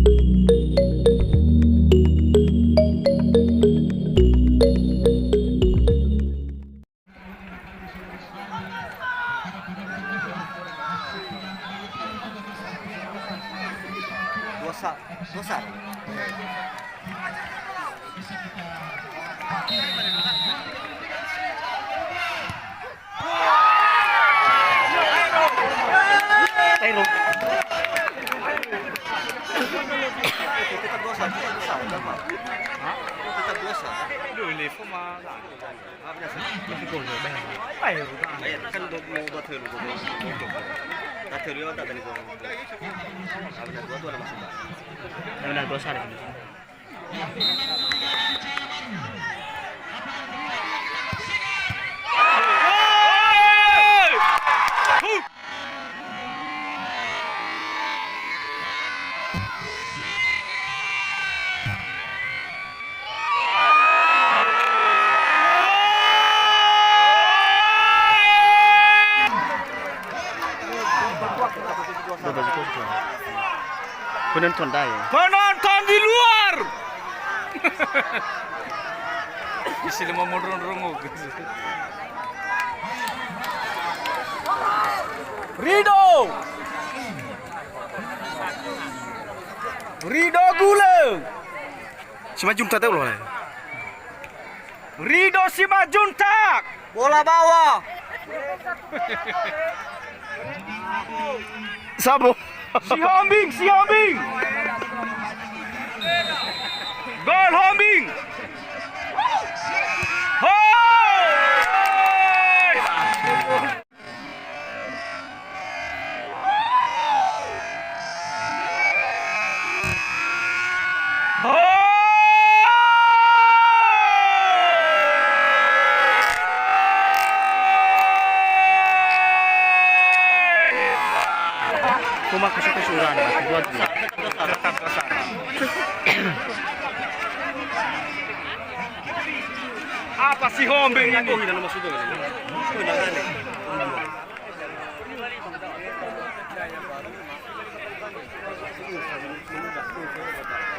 Dosa. Tetap dosa. Tetap dosa. Boleh pun mah. Apa biasa? Masih boleh bayar. Bayar udah. Bayar kan mau buat terus tak terus tak tadi kau. Apa dah dua tu ada masuk tak? Benar dosa deh. Penonton dah ya. Penonton di luar. Isi lima rongok. Rido Gule. Simajuntak tahu loh. Rido Simajuntak. Bola bawah. Sabo. Si Hombing. Gol Hombing. Cuma kesukaan buat dia. Apa si Hombing ini? Tidak nama sudah kan? Sudah kan?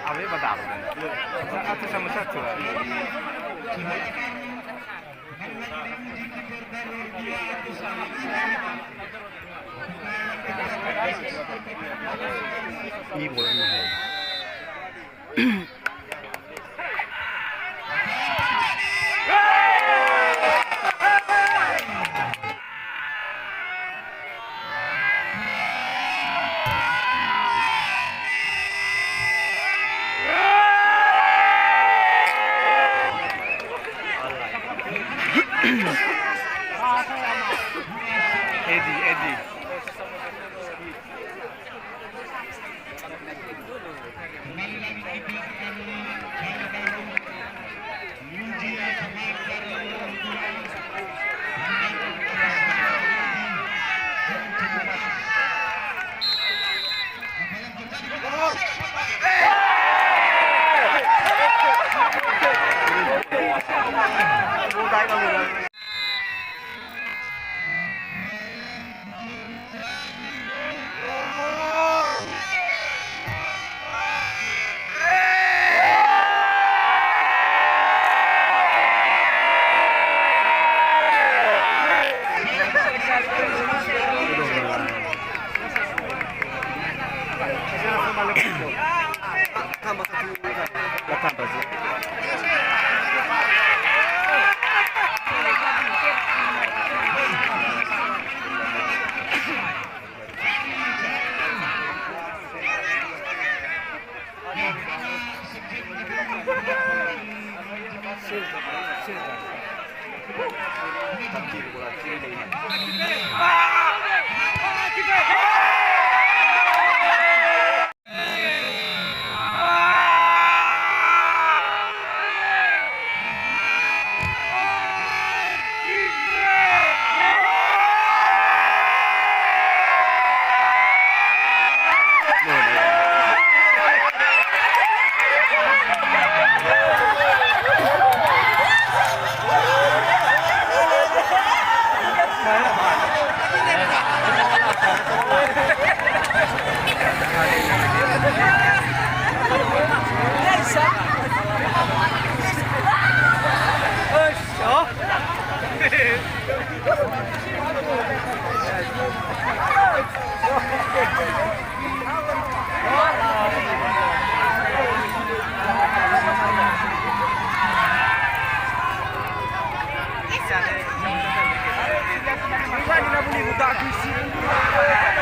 Apa yang betul? Satu sama satu. Ini bolanya. Eddie. Tambah satu. Tambah sih. Amigo da Cristina.